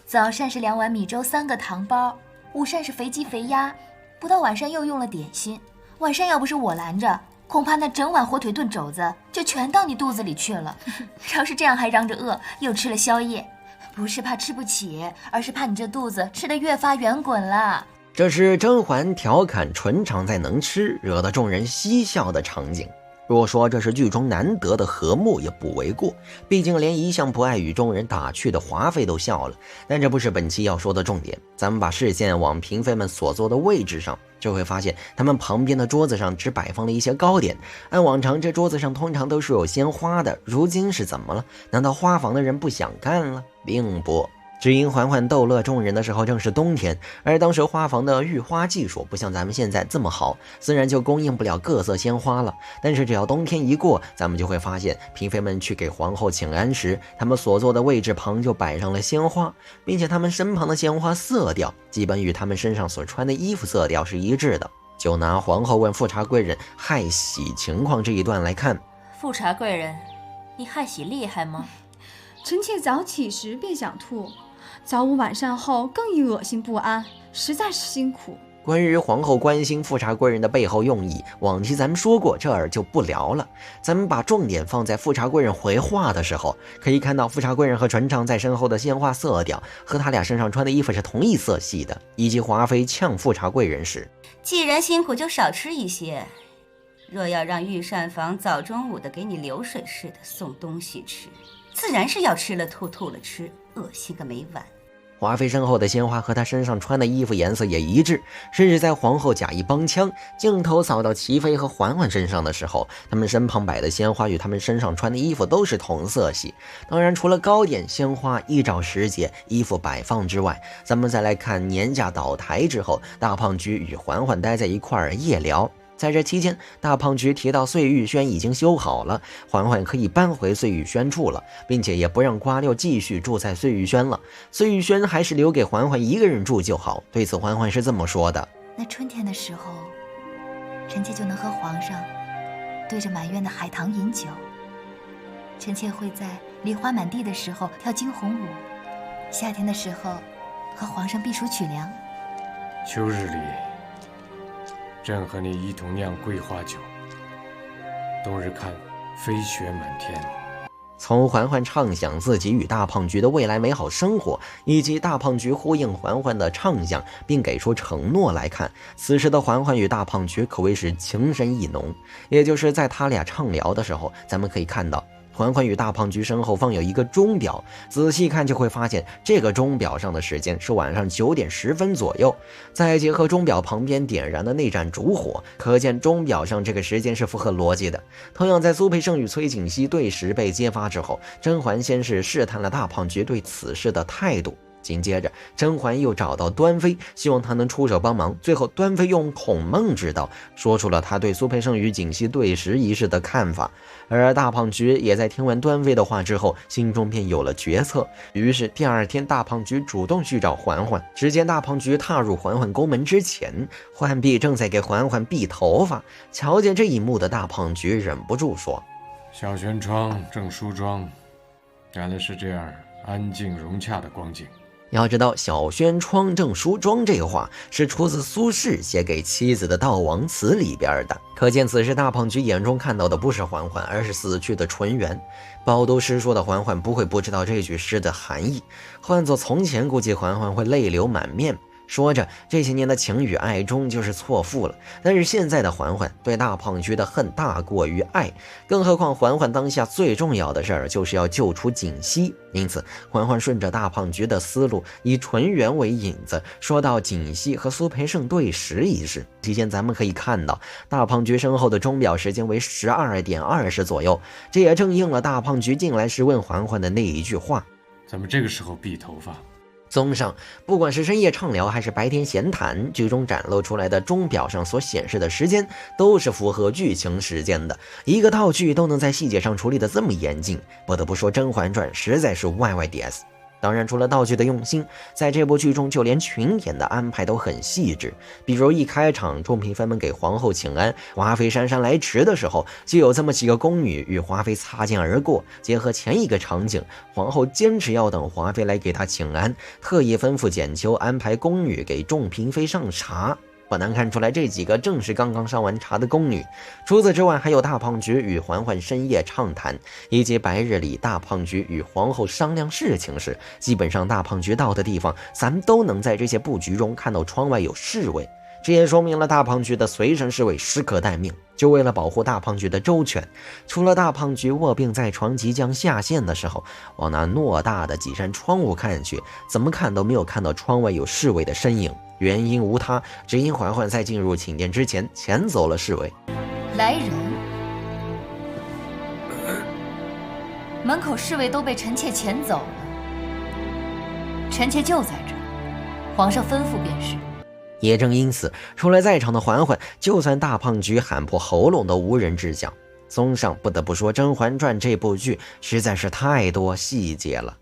早膳是2碗米粥3个糖包，午膳是肥鸡肥鸭，不到晚膳又用了点心。晚膳要不是我拦着，恐怕那整碗火腿炖肘子就全到你肚子里去了。要是这样还嚷着饿，又吃了宵夜，不是怕吃不起，而是怕你这肚子吃得越发圆滚了。这是甄嬛调侃纯常在能吃，惹得众人嬉笑的场景。若说这是剧中难得的和睦也不为过，毕竟连一向不爱与众人打趣的华妃都笑了。但这不是本期要说的重点，咱们把视线往嫔妃们所坐的位置上，就会发现他们旁边的桌子上只摆放了一些糕点。按往常这桌子上通常都是有鲜花的，如今是怎么了？难道花房的人不想干了？并不，只因嬛嬛逗乐众人的时候正是冬天，而当时花房的育花技术不像咱们现在这么好，自然就供应不了各色鲜花了。但是只要冬天一过，咱们就会发现嫔妃们去给皇后请安时，他们所坐的位置旁就摆上了鲜花，并且他们身旁的鲜花色调基本与他们身上所穿的衣服色调是一致的。就拿皇后问富察贵人害喜情况这一段来看，富察贵人，你害喜厉害吗？臣妾早起时便想吐，早午晚膳后更易恶心不安，实在是辛苦。关于皇后关心富察贵人的背后用意，往期咱们说过，这儿就不聊了。咱们把重点放在富察贵人回话的时候，可以看到富察贵人和纯常在身后的鲜花色调和他俩身上穿的衣服是同一色系的，以及华妃呛富察贵人时，既然辛苦就少吃一些，若要让御膳房早中午的给你流水似的送东西吃，自然是要吃了吐，吐了吃，恶心个没完。华妃身后的鲜花和她身上穿的衣服颜色也一致，甚至在皇后假意帮腔，镜头扫到齐妃和嬛嬛身上的时候，她们身旁摆的鲜花与她们身上穿的衣服都是同色系。当然除了糕点、鲜花依照时节衣服摆放之外，咱们再来看年假倒台之后，大胖菊与嬛嬛待在一块儿夜聊。在这期间，大胖菊提到碎玉轩已经修好了，嬛嬛可以搬回碎玉轩住了，并且也不让瓜六继续住在碎玉轩了，碎玉轩还是留给嬛嬛一个人住就好。对此嬛嬛是这么说的：那春天的时候，臣妾就能和皇上对着满院的海棠饮酒，臣妾会在梨花满地的时候跳惊鸿舞，夏天的时候和皇上避暑取凉。秋日里朕和你一同酿桂花酒，冬日看飞雪满天。从嬛嬛畅想自己与大胖菊的未来美好生活，以及大胖菊呼应嬛嬛的畅想并给出承诺来看，此时的嬛嬛与大胖菊可谓是情深意浓。也就是在他俩畅聊的时候，咱们可以看到嬛嬛与大胖菊身后放有一个钟表，仔细看就会发现这个钟表上的时间是晚上9点10分左右，再结合钟表旁边点燃的那盏烛火，可见钟表上这个时间是符合逻辑的。同样在苏培盛与崔槿汐对时被揭发之后，甄嬛先是试探了大胖菊对此事的态度，紧接着甄嬛又找到端妃，希望她能出手帮忙，最后端妃用孔孟之道说出了她对苏培盛与槿汐对时一事的看法。而大胖菊也在听完端妃的话之后，心中便有了决策，于是第二天大胖菊主动去找嬛嬛。只见大胖菊踏入嬛嬛宫门之前，浣碧正在给嬛嬛篦头发。瞧见这一幕的大胖菊忍不住说：小轩窗正梳妆，原来是这样安静融洽的光景。要知道小轩窗正梳妆这话是出自苏轼写给妻子的悼亡词里边的，可见此时大胖菊眼中看到的不是嬛嬛，而是死去的纯元。饱读诗书的嬛嬛不会不知道这句诗的含义，换作从前估计嬛嬛会泪流满面，说着这些年的情与爱终究是错付了。但是现在的嬛嬛对大胖菊的恨大过于爱，更何况嬛嬛当下最重要的事儿就是要救出槿汐。因此嬛嬛顺着大胖菊的思路，以纯元为引子，说到槿汐和苏培盛对时一事。期间咱们可以看到大胖菊身后的钟表时间为12点20左右，这也正应了大胖菊进来时问嬛嬛的那一句话：怎么这个时候篦头发？综上，不管是深夜畅聊还是白天闲谈，剧中展露出来的钟表上所显示的时间都是符合剧情时间的。一个套剧都能在细节上处理得这么严谨，不得不说《甄嬛传》实在是 YYDS。当然，除了道具的用心，在这部剧中就连群演的安排都很细致。比如一开场，众嫔妃们给皇后请安，华妃姗姗来迟的时候，就有这么几个宫女与华妃擦肩而过。结合前一个场景，皇后坚持要等华妃来给她请安，特意吩咐简秋安排宫女给众嫔妃上茶。不难看出来，这几个正是刚刚上完茶的宫女。除此之外，还有大胖菊与嬛嬛深夜畅谈，以及白日里大胖菊与皇后商量事情时，基本上大胖菊到的地方，咱们都能在这些布局中看到窗外有侍卫。这也说明了大胖菊的随身侍卫时刻待命，就为了保护大胖菊的周全。除了大胖菊卧病在床即将下线的时候，往那偌大的几扇窗户看去，怎么看都没有看到窗外有侍卫的身影。原因无他，只因嬛嬛在进入寝殿之前遣走了侍卫。来人！门口侍卫都被臣妾遣走了，臣妾就在这儿，皇上吩咐便是。也正因此，除了在场的嬛嬛，就算大胖菊喊破喉咙都无人知晓。综上，不得不说，《甄嬛传》这部剧实在是太多细节了。